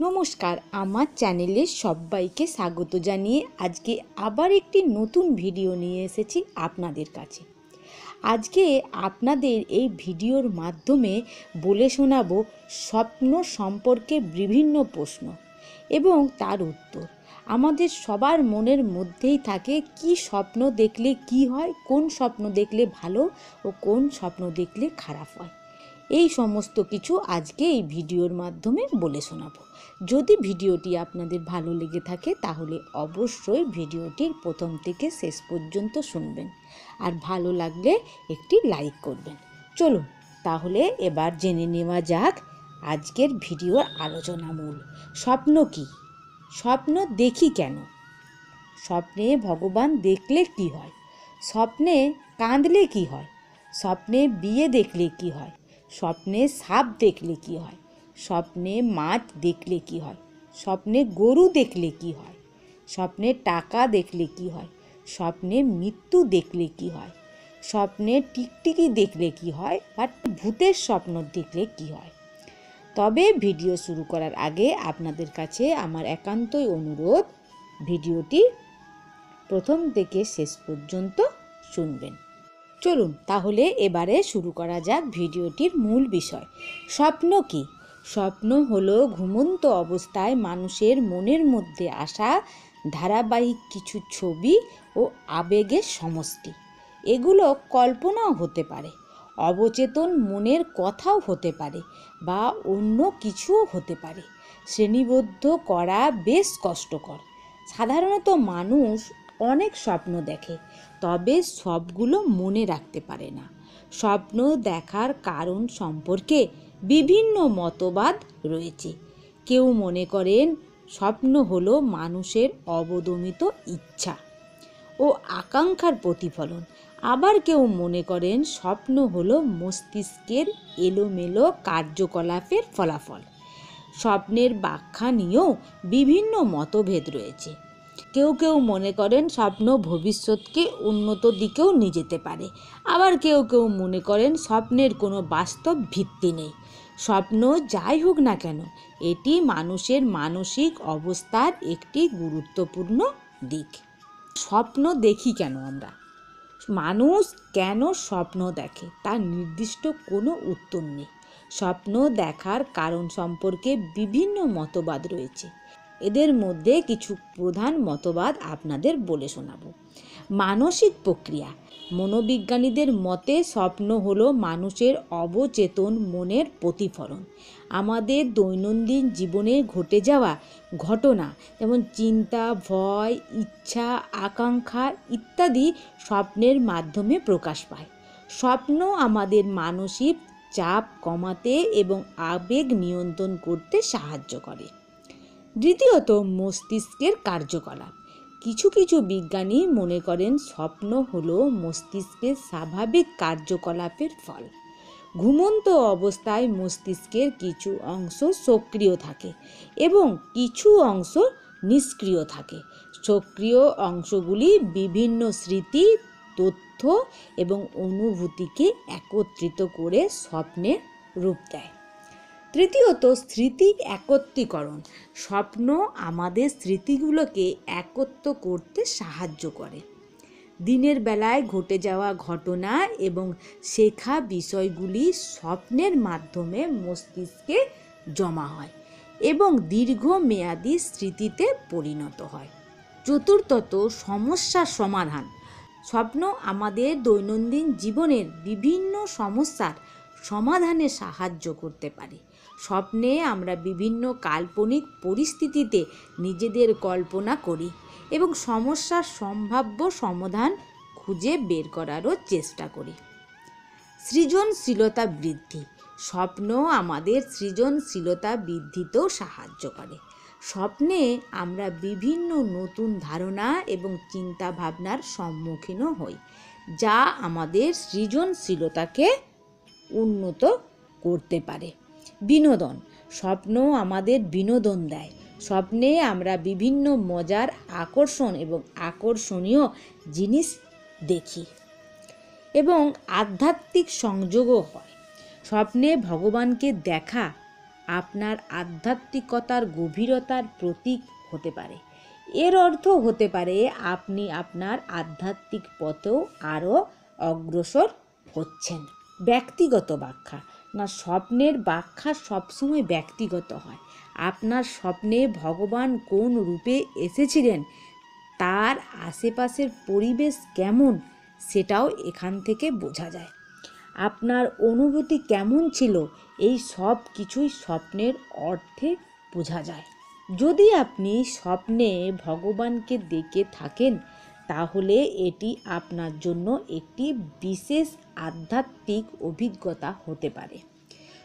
নমস্কার, আমার চ্যানেলে সবাইকে স্বাগত জানিয়ে আজকে আবার একটি নতুন ভিডিও নিয়ে এসেছি আপনাদের কাছে। আজকে আপনাদের এই ভিডিওর মাধ্যমে বলে শোনাবো স্বপ্ন সম্পর্কে বিভিন্ন প্রশ্ন এবং তার উত্তর। আমাদের সবার মনের মধ্যেই থাকে কি স্বপ্ন দেখলে কি হয়, কোন স্বপ্ন দেখলে ভালো ও কোন স্বপ্ন দেখলে খারাপ হয়। এই সমস্ত কিছু আজকে এই ভিডিওর মাধ্যমে বলে শোনাবো। যদি ভিডিওটি আপনাদের ভালো লেগে থাকে তাহলে অবশ্যই ভিডিওটির প্রথম থেকে শেষ পর্যন্ত শুনবেন, আর ভালো লাগলে একটি লাইক করবেন। চলুন তাহলে এবার জেনে নেওয়া যাক আজকের ভিডিওর আলোচনামূল। স্বপ্ন কি? স্বপ্ন দেখি কেন? স্বপ্নে ভগবান দেখলে কি হয়? স্বপ্নে কাঁদলে কি হয়? স্বপ্নে বিয়ে দেখলে কি হয়? স্বপ্নে সাপ দেখলে কি হয়? স্বপ্নে মাছ দেখলে কি হয়? স্বপ্নে গরু দেখলে কি হয়? স্বপ্নে টাকা দেখলে কি হয়? স্বপ্নে মৃত্যু দেখলে কি হয়? স্বপ্নে টিকটিকি দেখলে কি হয়? আর ভূতের স্বপ্ন দেখলে কি হয়? তবে ভিডিও শুরু করার আগে আপনাদের কাছে আমার একান্তই অনুরোধ, ভিডিওটি প্রথম থেকে শেষ পর্যন্ত শুনবেন। চলুন তাহলে এবারে শুরু করা যাক ভিডিওটির মূল বিষয়। স্বপ্ন কি? স্বপ্ন হলো ঘুমন্ত অবস্থায় মানুষের মনের মধ্যে আসা ধারাবাহিক কিছু ছবি ও আবেগের সমষ্টি। এগুলো কল্পনাও হতে পারে, অবচেতন মনের কথাও হতে পারে, বা অন্য কিছুও হতে পারে। শ্রেণীবদ্ধ করা বেশ কষ্টকর। সাধারণত মানুষ অনেক স্বপ্ন দেখে, তবে সবগুলো মনে রাখতে পারে না। স্বপ্ন দেখার কারণ সম্পর্কে বিভিন্ন মতবাদ রয়েছে। কেউ মনে করেন স্বপ্ন হলো মানুষের অবদমিত ইচ্ছা ও আকাঙ্ক্ষার প্রতিফলন। আবার কেউ মনে করেন স্বপ্ন হলো মস্তিষ্কের এলোমেলো কার্যকলাপের ফলাফল। স্বপ্নের ব্যাখ্যা নিয়েও বিভিন্ন মতভেদ রয়েছে। কেউ কেউ মনে করেন স্বপ্ন ভবিষ্যৎকে উন্নত দিকেও নিয়ে যেতে পারে। আবার কেউ কেউ মনে করেন স্বপ্নের কোনো বাস্তব ভিত্তি নেই। স্বপ্ন যাই হোক না কেন, এটি মানুষের মানসিক অবস্থার একটি গুরুত্বপূর্ণ দিক। স্বপ্ন দেখি কেন আমরা? মানুষ কেন স্বপ্ন দেখে তার নির্দিষ্ট কোনো উত্তর নেই। স্বপ্ন দেখার কারণ সম্পর্কে বিভিন্ন মতবাদ রয়েছে। এদের মধ্যে কিছু প্রধান মতবাদ আপনাদের বলে শোনাবো। মানসিক প্রক্রিয়া। মনোবিজ্ঞানীদের মতে স্বপ্ন হলো মানুষের অবচেতন মনের প্রতিফলন। আমাদের দৈনন্দিন জীবনে ঘটে যাওয়া ঘটনা, যেমন চিন্তা, ভয়, ইচ্ছা, আকাঙ্ক্ষা ইত্যাদি স্বপ্নের মাধ্যমে প্রকাশ পায়। স্বপ্ন আমাদের মানসিক চাপ কমাতে এবং আবেগ নিয়ন্ত্রণ করতে সাহায্য করে। দ্বিতীয়ত, মস্তিষ্কের কার্যকলাপ। কিছু কিছু বিজ্ঞানী মনে করেন স্বপ্ন হলো মস্তিষ্কের স্বাভাবিক কার্যকলাপের ফল। ঘুমন্ত অবস্থায় মস্তিষ্কের কিছু অংশ সক্রিয় থাকে এবং কিছু অংশ নিষ্ক্রিয় থাকে। সক্রিয় অংশগুলি বিভিন্ন স্মৃতি, তথ্য এবং অনুভূতিকে একত্রিত করে স্বপ্নের রূপ দেয়। তৃতীয়ত, স্মৃতি একত্রীকরণ। স্বপ্ন আমাদের স্মৃতিগুলোকে একত্র করতে সাহায্য করে। দিনের বেলায় ঘটে যাওয়া ঘটনা এবং শেখা বিষয়গুলি স্বপ্নের মাধ্যমে মস্তিষ্কে জমা হয় এবং দীর্ঘমেয়াদী স্মৃতিতে পরিণত হয়। চতুর্থত, সমস্যার সমাধান। স্বপ্ন আমাদের দৈনন্দিন জীবনের বিভিন্ন সমস্যার সমাধানে সাহায্য করতে পারে। স্বপ্নে আমরা বিভিন্ন কাল্পনিক পরিস্থিতিতে নিজেদের কল্পনা করি এবং সমস্যার সম্ভাব্য সমাধান খুঁজে বের করারও চেষ্টা করি। সৃজনশীলতা বৃদ্ধি। স্বপ্ন আমাদের সৃজনশীলতা বৃদ্ধিতেও সাহায্য করে। স্বপ্নে আমরা বিভিন্ন নতুন ধারণা এবং চিন্তা ভাবনার সম্মুখীনও হই, যা আমাদের সৃজনশীলতাকে উন্নত করতে পারে। বিনোদন। স্বপ্ন আমাদের বিনোদন দেয়। স্বপ্নে আমরা বিভিন্ন মজার, আকর্ষণ এবং আকর্ষণীয় জিনিস দেখি এবং আধ্যাত্মিক সংযোগও হয়। স্বপ্নে ভগবানকে দেখা আপনার আধ্যাত্মিকতার গভীরতার প্রতীক হতে পারে। এর অর্থ হতে পারে আপনি আপনার আধ্যাত্মিক পথেও আরও অগ্রসর হচ্ছেন। ব্যক্তিগত ব্যাখ্যা না, স্বপ্নের ব্যাখ্যা সবসময় ব্যক্তিগত হয়। আপনার স্বপ্নে ভগবান কোন রূপে এসেছিলেন, তার আশেপাশের পরিবেশ কেমন, সেটাও এখান থেকে বোঝা যায়। আপনার অনুভূতি কেমন ছিল, এই সব কিছুই স্বপ্নের অর্থে বোঝা যায়। যদি আপনি স্বপ্নে ভগবানকে দেখে থাকেন, তাহলে এটি আপনার জন্য একটি বিশেষ আধ্যাত্মিক অভিজ্ঞতা হতে পারে।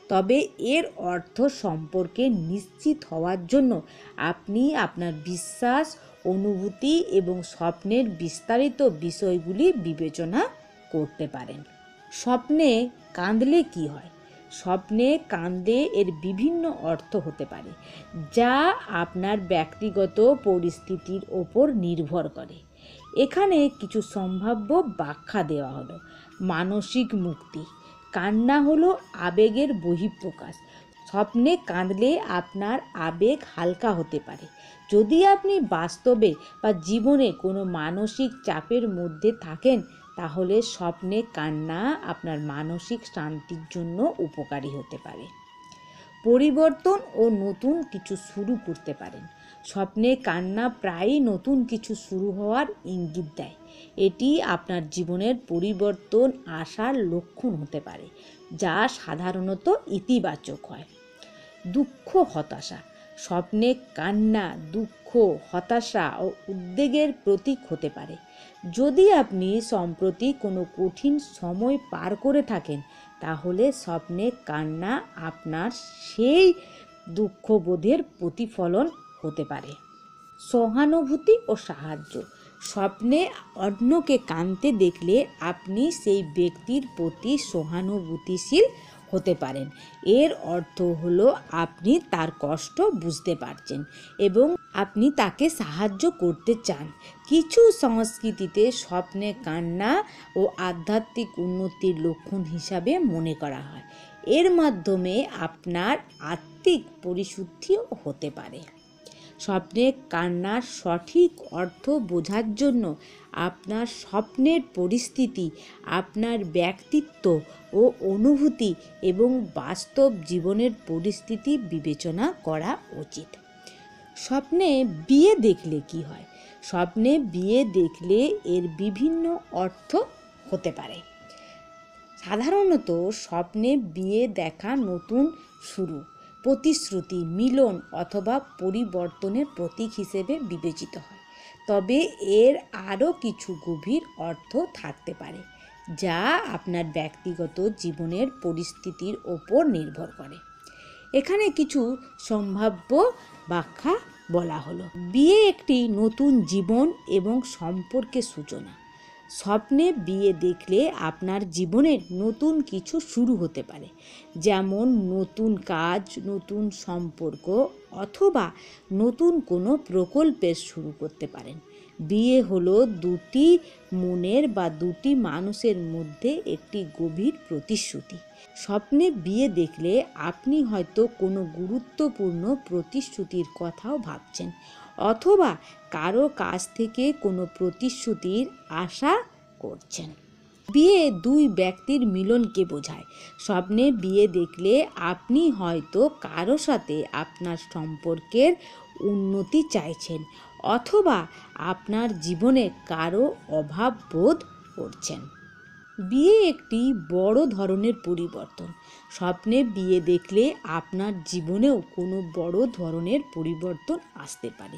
তবে এর অর্থ সম্পর্কে নিশ্চিত হওয়ার জন্য আপনি আপনার বিশ্বাস, অনুভূতি এবং স্বপ্নের বিস্তারিত বিষয়গুলি বিবেচনা করতে পারেন। স্বপ্নে কাঁদলে কি হয়? স্বপ্নে কাঁদলে এর বিভিন্ন অর্থ হতে পারে, যা আপনার ব্যক্তিগত পরিস্থিতির ওপর নির্ভর করে। এখানে কিছু সম্ভাব্য ব্যাখ্যা দেওয়া হলো। মানসিক মুক্তি। কান্না হলো আবেগের বহিঃপ্রকাশ। স্বপ্নে কাঁদলে আপনার আবেগ হালকা হতে পারে। যদি আপনি বাস্তবে বা জীবনে কোনো মানসিক চাপের মধ্যে থাকেন, তাহলে স্বপ্নে কান্না আপনার মানসিক শান্তির জন্য উপকারী হতে পারে। পরিবর্তন ও নতুন কিছু শুরু করতে পারেন। স্বপ্নে কান্না প্রায়ই নতুন কিছু শুরু হওয়ার ইঙ্গিত দেয়। এটি আপনার জীবনের পরিবর্তন আসার লক্ষণ হতে পারে, যা সাধারণত ইতিবাচক হয়। দুঃখ, হতাশা। স্বপ্নে কান্না দুঃখ, হতাশা ও উদ্বেগের প্রতীক হতে পারে। যদি আপনি সম্প্রতি কোনো কঠিন সময় পার করে থাকেন, তাহলে স্বপ্নে কান্না আপনার সেই দুঃখবোধের প্রতিফলন হতে পারে। সহানুভূতি ও সাহায্য। স্বপ্নে অন্যকে কাঁদতে দেখলে আপনি সেই ব্যক্তির প্রতি সহানুভূতিশীল হতে পারেন। এর অর্থ হলো আপনি তার কষ্ট বুঝতে পারছেন এবং আপনি তাকে সাহায্য করতে চান। কিছু সংস্কৃতিতে স্বপ্নে কান্না ও আধ্যাত্মিক উন্নতির লক্ষণ হিসাবে মনে করা হয়। এর মাধ্যমে আপনার আত্মিক পরিশুদ্ধিও হতে পারে। স্বপ্নে কান্নার সঠিক অর্থ বোঝার জন্য আপনার স্বপ্নের পরিস্থিতি, আপনার ব্যক্তিত্ব ও অনুভূতি এবং বাস্তব জীবনের পরিস্থিতি বিবেচনা করা উচিত। স্বপ্নে বিয়ে দেখলে কি হয়? স্বপ্নে বিয়ে দেখলে এর বিভিন্ন অর্থ হতে পারে। সাধারণত স্বপ্নে বিয়ে দেখা নতুন শুরু, প্রতিশ্রুতি, মিলন অথবা পরিবর্তনের প্রতীক হিসেবে বিবেচিত হয়। তবে এর আরও কিছু গভীর অর্থ থাকতে পারে, যা আপনার ব্যক্তিগত জীবনের পরিস্থিতির ওপর নির্ভর করে। এখানে কিছু সম্ভাব্য ব্যাখ্যা বলা হলো। বিয়ে একটি নতুন জীবন এবং সম্পর্কের সূচনা। স্বপ্নে বিয়ে দেখলে আপনার জীবনে নতুন কিছু শুরু হতে পারে, যেমন নতুন কাজ, নতুন সম্পর্ক অথবা নতুন কোনো প্রকল্পের শুরু করতে পারেন। বিয়ে হলো দুটি মনের বা দুটি মানুষের মধ্যে একটি গভীর প্রতিশ্রুতি। স্বপ্নে বিয়ে দেখলে আপনি হয়তো কোনো গুরুত্বপূর্ণ প্রতিশ্রুতির কথাও ভাবছেন অথবা কারো কাছ থেকে কোনো প্রতিশ্রুতির আশা করছেন। বিয়ে দুই ব্যক্তির মিলনকে বোঝায়। স্বপ্নে বিয়ে দেখলে আপনি হয়তো কারো সাথে আপনার সম্পর্কের উন্নতি চাইছেন অথবা আপনার জীবনে কারো অভাব বোধ করছেন। বিয়ে একটি বড় ধরনের পরিবর্তন। স্বপ্নে বিয়ে দেখলে আপনার জীবনেও কোনো বড় ধরনের পরিবর্তন আসতে পারে।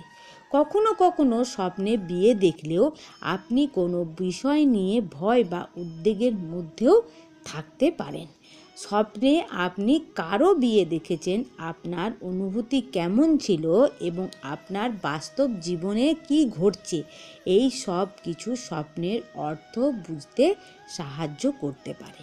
কখনো কখনো স্বপ্নে বিয়ে দেখলেও আপনি কোনো বিষয় নিয়ে ভয় বা উদ্বেগের মধ্যেও থাকতে পারেন। স্বপ্নে আপনি কারো বিয়ে দেখেছেন, আপনার অনুভূতি কেমন ছিল এবং আপনার বাস্তব জীবনে কি ঘটছে, এই সব কিছু স্বপ্নের অর্থ বুঝতে সাহায্য করতে পারে।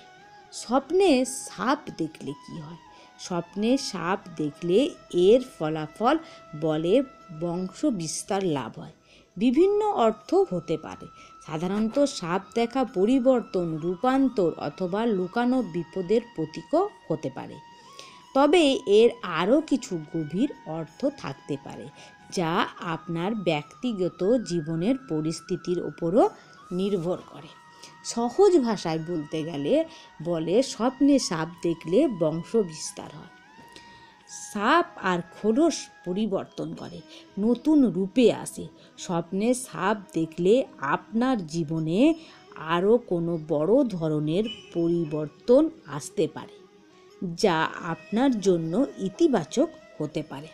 স্বপ্নে সাপ দেখলে কি হয়? স্বপ্নে সাপ দেখলে এর ফলাফল বলে বংশ বিস্তার লাভ হয়। বিভিন্ন অর্থ হতে পারে। সাধারণত সাপ দেখা পরিবর্তন, রূপান্তর অথবা লুকানো বিপদের প্রতীকও হতে পারে। তবে এর আরও কিছু গভীর অর্থ থাকতে পারে, যা আপনার ব্যক্তিগত জীবনের পরিস্থিতির উপরও নির্ভর করে। সহজ ভাষায় বলতে গেলে বলে, স্বপ্নে সাপ দেখলে বংশ বিস্তার হয়। সাপ আর খোলস পরিবর্তন করে, নতুন রূপে আসে। স্বপ্নে সাপ দেখলে আপনার জীবনে আরও কোনো বড় ধরনের পরিবর্তন আসতে পারে, যা আপনার জন্য ইতিবাচক হতে পারে।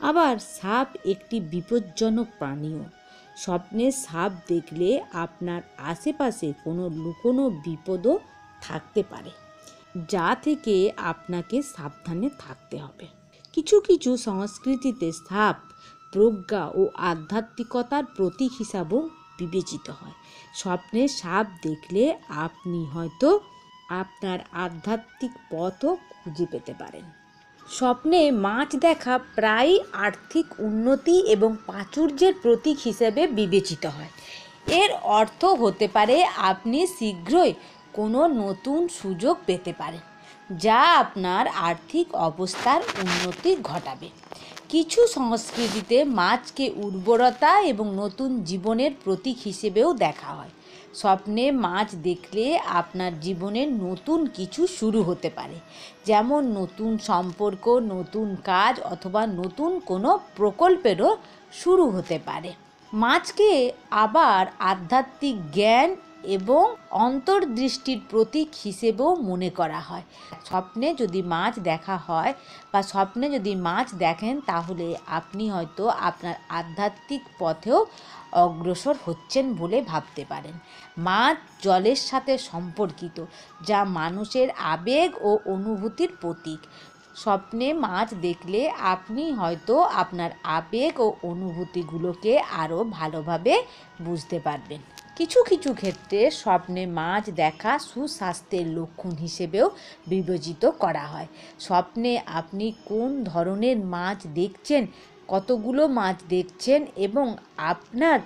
আবার সাপ একটি বিপজ্জনক প্রাণীও। স্বপ্নে সাপ দেখলে আপনার আশেপাশে কোনো লুকোনো বিপদও থাকতে পারে, যা থেকে আপনাকে সাবধানে থাকতে হবে। কিছু কিছু সংস্কৃতিতে সাপ প্রজ্ঞা ও আধ্যাত্মিকতার প্রতীক হিসাবেও বিবেচিত হয়। স্বপ্নে সাপ দেখলে আপনি হয়তো আপনার আধ্যাত্মিক পথও খুঁজে পেতে পারেন। স্বপ্নে মাছ দেখা প্রায়ই আর্থিক উন্নতি এবং প্রাচুর্যের প্রতীক হিসেবে বিবেচিত হয়। এর অর্থ হতে পারে আপনি শীঘ্রই কোনো নতুন সুযোগ পেতে পারেন, যা আপনার আর্থিক অবস্থার উন্নতি ঘটাবে। কিছু সংস্কৃতিতে মাছকে উর্বরতা এবং নতুন জীবনের প্রতীক হিসেবেও দেখা হয়। স্বপ্নে মাছ দেখলে আপনার জীবনে নতুন কিছু শুরু হতে পারে, যেমন নতুন সম্পর্ক, নতুন কাজ অথবা নতুন কোনো প্রকল্পেরও শুরু হতে পারে। মাছকে আবার আধ্যাত্মিক জ্ঞান এবং অন্তর্দৃষ্টির প্রতীক হিসেবেও মনে করা হয়। স্বপ্নে যদি মাছ দেখা হয় বা স্বপ্নে যদি মাছ দেখেন, তাহলে আপনি হয়তো আপনার আধ্যাত্মিক পথেও অগ্রসর হচ্ছেন বলে ভাবতে পারেন। মাছ জলের সাথে সম্পর্কিত, যা মানুষের আবেগ ও অনুভূতির প্রতীক। স্বপ্নে মাছ দেখলে আপনি হয়তো আপনার আবেগ ও অনুভূতিগুলোকে আরও ভালোভাবে বুঝতে পারবেন। কিছু কিছু ক্ষেত্রে স্বপ্নে মাছ দেখা সুস্বাস্থ্যের লক্ষণ হিসেবেও বিবেচিত করা হয়। স্বপ্নে আপনি কোন ধরনের মাছ দেখছেন, কতগুলো মাছ দেখছেন এবং আপনার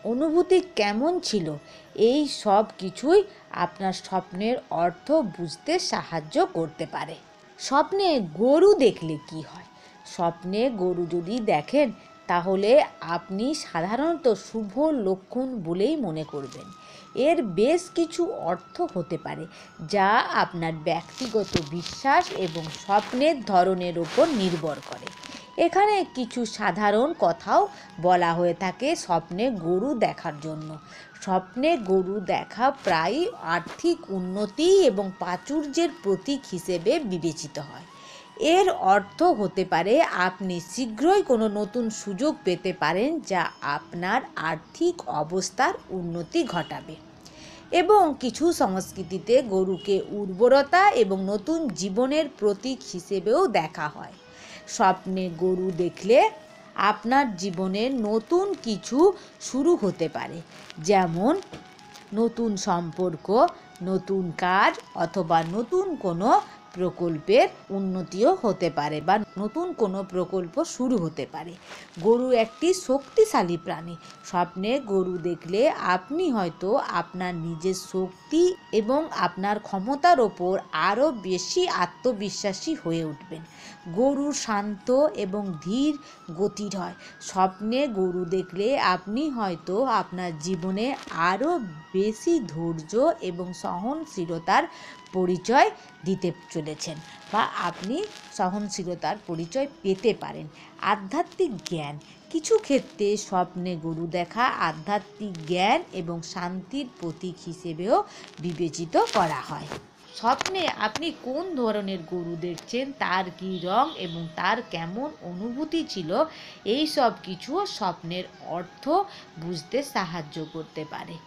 অনুভূতি কেমন ছিল, এই সব কিছুই আপনার স্বপ্নের অর্থ বুঝতে সাহায্য করতে পারে। স্বপ্নে গরু দেখলে কি হয়? স্বপ্নে গরু যদি দেখেন, তাহলে আপনি সাধারণত শুভ লক্ষণ বলেই মনে করবেন। এর বেশ কিছু অর্থ হতে পারে, যা আপনার ব্যক্তিগত বিশ্বাস এবং স্বপ্নের ধরনের উপর নির্ভর করে। এখানে কিছু সাধারণ কথাও বলা হয়ে থাকে স্বপ্নে গরু দেখার জন্য। স্বপ্নে গরু দেখা প্রায়ই আর্থিক উন্নতি এবং প্রাচুর্যের প্রতীক হিসেবে বিবেচিত হয়। এর অর্থ হতে পারে আপনি শীঘ্রই কোনো নতুন সুযোগ পেতে পারেন, যা আপনার আর্থিক অবস্থার উন্নতি ঘটাবে। এবং কিছু সংস্কৃতিতে গরুকে উর্বরতা এবং নতুন জীবনের প্রতীক হিসেবেও দেখা হয়। স্বপ্নে গরু দেখলে আপনার জীবনে নতুন কিছু শুরু হতে পারে, যেমন নতুন সম্পর্ক, নতুন কাজ অথবা নতুন কোনো প্রকল্পের উন্নতিও হতে পারে বা নতুন কোনো প্রকল্প শুরু হতে পারে। গরু একটি শক্তিশালী প্রাণী। স্বপ্নে গরু দেখলে আপনি হয়তো আপনার নিজের শক্তি এবং আপনার ক্ষমতার ওপর আরও বেশি আত্মবিশ্বাসী হয়ে উঠবেন। গরু শান্ত এবং ধীর গতির হয়। স্বপ্নে গরু দেখলে আপনি হয়তো আপনার জীবনে আরও বেশি ধৈর্য এবং সহনশীলতার পরিচয় দিতে চলেছেন বা আপনি সহনশীলতার পরিচয় পেতে পারেন। আধ্যাত্মিক জ্ঞান। কিছু ক্ষেত্রে স্বপ্নে গরু দেখা আধ্যাত্মিক জ্ঞান এবং শান্তির প্রতীক হিসেবেও বিবেচিত করা হয়। স্বপ্নে আপনি কোন ধরনের গরু দেখছেন, তার কী রং এবং তার কেমন অনুভূতি ছিল, এই সব কিছুও স্বপ্নের অর্থ বুঝতে সাহায্য করতে পারে।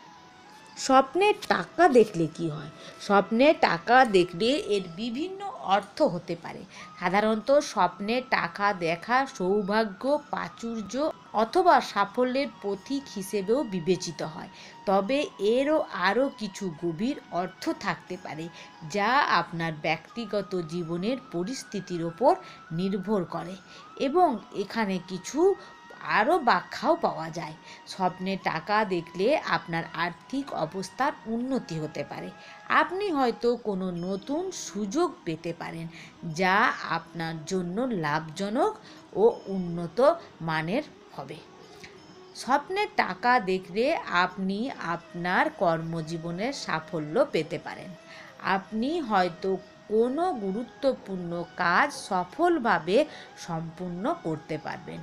স্বপ্নে টাকা দেখলে কি হয়? স্বপ্নে টাকা দেখলে এর বিভিন্ন অর্থ হতে পারে। সাধারণত স্বপ্নে টাকা দেখা সৌভাগ্য, প্রাচুর্য অথবা সাফল্যের প্রতীক হিসেবেও বিবেচিত হয়। তবে এরও আরও কিছু গভীর অর্থ থাকতে পারে, যা আপনার ব্যক্তিগত জীবনের পরিস্থিতির ওপর নির্ভর করে। এবং এখানে কিছু আরও ব্যাখ্যাও পাওয়া যায়। স্বপ্নে টাকা দেখলে আপনার আর্থিক অবস্থার উন্নতি হতে পারে। আপনি হয়তো কোনো নতুন সুযোগ পেতে পারেন, যা আপনার জন্য লাভজনক ও উন্নত মানের হবে। স্বপ্নে টাকা দেখলে আপনি আপনার কর্মজীবনের সাফল্য পেতে পারেন। আপনি হয়তো কোনো গুরুত্বপূর্ণ কাজ সফলভাবে সম্পূর্ণ করতে পারবেন,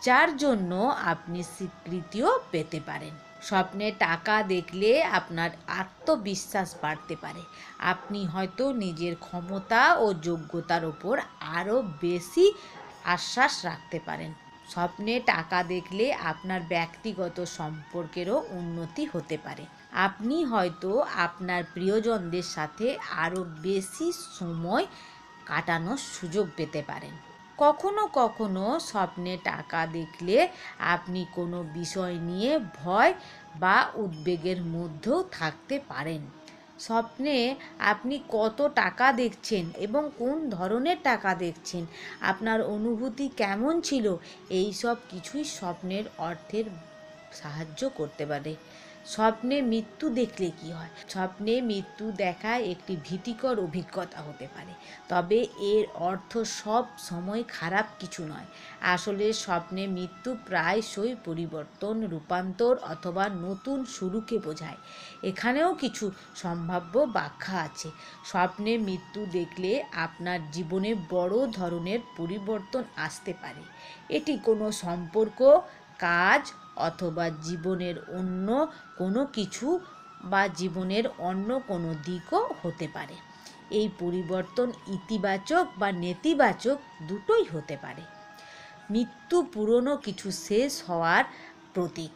যার জন্য আপনি স্বীকৃতিও পেতে পারেন। স্বপ্নে টাকা দেখলে আপনার আত্মবিশ্বাস বাড়তে পারে। আপনি হয়তো নিজের ক্ষমতা ও যোগ্যতার উপর আরও বেশি আশ্বাস রাখতে পারেন। স্বপ্নে টাকা দেখলে আপনার ব্যক্তিগত সম্পর্কেরও উন্নতি হতে পারে। আপনি হয়তো আপনার প্রিয়জনদের সাথে আরও বেশি সময় কাটানোর সুযোগ পেতে পারেন। কখনো কখনো স্বপ্নে টাকা দেখলে আপনি কোনো বিষয় নিয়ে ভয় বা উদ্বেগের মধ্যেও থাকতে পারেন। স্বপ্নে আপনি কত টাকা দেখছেন এবং কোন ধরনের টাকা দেখছেন, আপনার অনুভূতি কেমন ছিল, এই সব কিছুই স্বপ্নের অর্থের সাহায্য করতে পারে। স্বপ্নে মৃত্যু দেখলে কি হয়? স্বপ্নে মৃত্যু দেখা একটি ভীতিকর অভিজ্ঞতা হতে পারে, তবে এর অর্থ সব সময় খারাপ কিছু নয়। আসলে স্বপ্নে মৃত্যু প্রায়শই পরিবর্তন, রূপান্তর অথবা নতুন শুরুকে বোঝায়। এখানেও কিছু সম্ভাব্য ব্যাখ্যা আছে। স্বপ্নে মৃত্যু দেখলে আপনার জীবনে বড় ধরনের পরিবর্তন আসতে পারে। এটি কোনো সম্পর্ক, কাজ অথবা জীবনের অন্য কোনো দিকও হতে পারে। এই পরিবর্তন ইতিবাচক বা নেতিবাচক দুটোই হতে পারে। মৃত্যু পুরনো কিছু শেষ হওয়ার প্রতীক।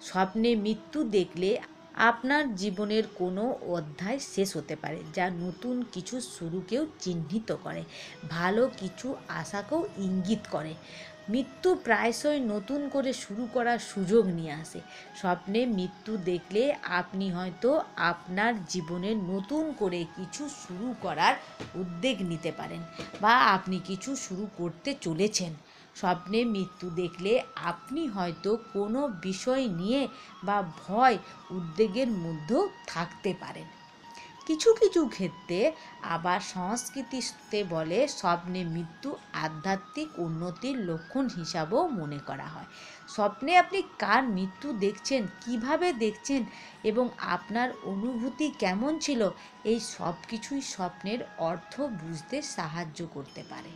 স্বপ্নে মৃত্যু দেখলে আপনার জীবনের কোনো অধ্যায় শেষ হতে পারে, যা নতুন কিছু শুরুকেও চিহ্নিত করে, ভালো কিছু আশাকেও ইঙ্গিত করে। মৃত্যু প্রায়শই নতুন করে শুরু করার সুযোগ নিয়ে আসে। স্বপ্নে মৃত্যু দেখলে আপনি হয়তো আপনার জীবনে নতুন করে কিছু শুরু করার উদ্যোগ নিতে পারেন, বা আপনি কিছু শুরু করতে চলেছেন। স্বপ্নে মৃত্যু দেখলে আপনি হয়তো কোনো বিষয় নিয়ে বা ভয় উদ্বেগের মধ্যেও থাকতে পারেন। কিছু কিছু ক্ষেত্রে আবার সংস্কৃতিতে বলে স্বপ্নে মৃত্যু আধ্যাত্মিক উন্নতির লক্ষণ হিসাবেও মনে করা হয়। স্বপ্নে আপনি কার মৃত্যু দেখছেন, কিভাবে দেখছেন এবং আপনার অনুভূতি কেমন ছিল, এই সব কিছুই স্বপ্নের অর্থ বুঝতে সাহায্য করতে পারে।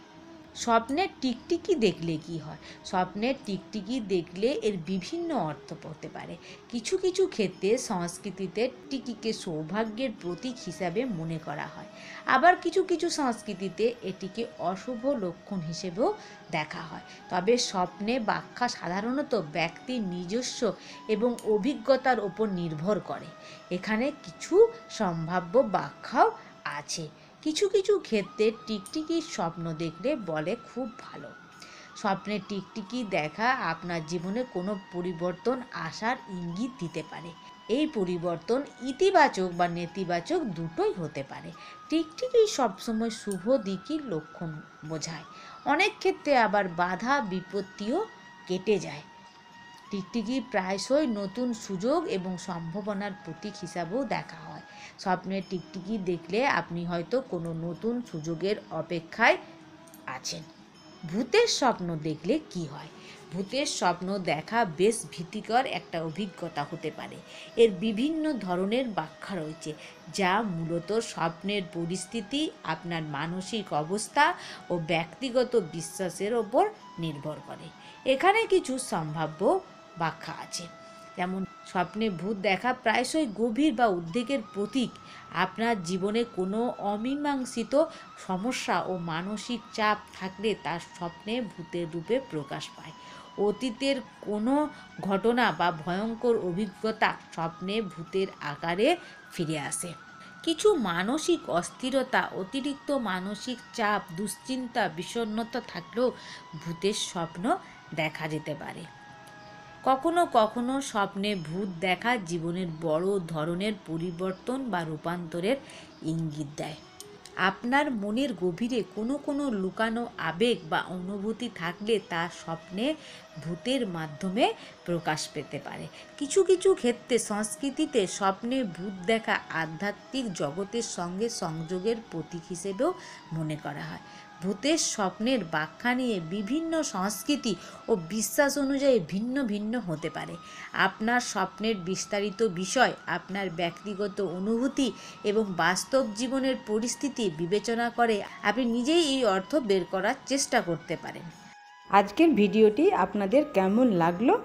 স্বপ্নের টিকটিকি দেখলে কি হয়? স্বপ্নের টিকটিকি দেখলে এর বিভিন্ন অর্থ হতে পারে। কিছু কিছু ক্ষেত্রে সংস্কৃতিতে টিকিকে সৌভাগ্যের প্রতীক হিসাবে মনে করা হয়। আবার কিছু কিছু সংস্কৃতিতে এটিকে অশুভ লক্ষণ হিসেবেও দেখা হয়। তবে স্বপ্নে ব্যাখ্যা সাধারণত ব্যক্তির নিজস্ব এবং অভিজ্ঞতার ওপর নির্ভর করে। এখানে কিছু সম্ভাব্য ব্যাখ্যাও আছে। কিছু কিছু ক্ষেত্রে টিকটিকির স্বপ্ন দেখলে বলে খুব ভালো। স্বপ্নে টিকটিকি দেখা আপনার জীবনে কোনো পরিবর্তন আসার ইঙ্গিত দিতে পারে। এই পরিবর্তন ইতিবাচক বা নেতিবাচক দুটোই হতে পারে। টিকটিকি সবসময় শুভ দিকের লক্ষণ বোঝায়। অনেক ক্ষেত্রে আবার বাধা বিপত্তিও কেটে যায়। টিকটিকি প্রায়শই নতুন সুযোগ এবং সম্ভাবনার প্রতীক হিসাবেও দেখা হয়। স্বপ্নের টিকটিকি দেখলে আপনি হয়তো কোনো নতুন সুযোগের অপেক্ষায় আছেন। ভূতের স্বপ্ন দেখলে কি হয়? ভূতের স্বপ্ন দেখা বেশ ভীতিকর একটা অভিজ্ঞতা হতে পারে। এর বিভিন্ন ধরনের ব্যাখ্যা রয়েছে, যা মূলত স্বপ্নের পরিস্থিতি, আপনার মানসিক অবস্থা ও ব্যক্তিগত বিশ্বাসের ওপর নির্ভর করে। এখানে কিছু সম্ভাব্য ব্যাখ্যা আছে, যেমন স্বপ্নে ভূত দেখা প্রায়শই গভীর বা উদ্বেগের প্রতীক। আপনার জীবনে কোনো অমীমাংসিত সমস্যা ও মানসিক চাপ থাকলে তার স্বপ্নে ভূতের রূপে প্রকাশ পায়। অতীতের কোনো ঘটনা বা ভয়ঙ্কর অভিজ্ঞতা স্বপ্নে ভূতের আকারে ফিরে আসে। কিছু মানসিক অস্থিরতা, অতিরিক্ত মানসিক চাপ, দুশ্চিন্তা, বিষণ্ণতা থাকলেও ভূতের স্বপ্ন দেখা যেতে পারে। কখনো কখনো স্বপ্নে ভূত দেখা জীবনের বড় ধরনের পরিবর্তন বা রূপান্তরের ইঙ্গিত দেয়। আপনার মনের গভীরে কোনো লুকানো আবেগ বা অনুভূতি থাকলে তা স্বপ্নে ভূতের মাধ্যমে প্রকাশ পেতে পারে। কিছু কিছু ক্ষেত্রে সংস্কৃতিতে স্বপ্নে ভূত দেখা আধ্যাত্মিক জগতের সঙ্গে সংযোগের প্রতীক হিসেবেও মনে করা হয়। ভূতের স্বপ্নের ব্যাখ্যা নিয়ে বিভিন্ন সংস্কৃতি ও বিশ্বাস অনুযায়ী ভিন্ন ভিন্ন হতে পারে। আপনার স্বপ্নের বিস্তারিত বিষয়, আপনার ব্যক্তিগত অনুভূতি এবং বাস্তব জীবনের পরিস্থিতি বিবেচনা করে আপনি নিজেই এই অর্থ বের করার চেষ্টা করতে পারেন। আজকের ভিডিওটি আপনাদের কেমন লাগলো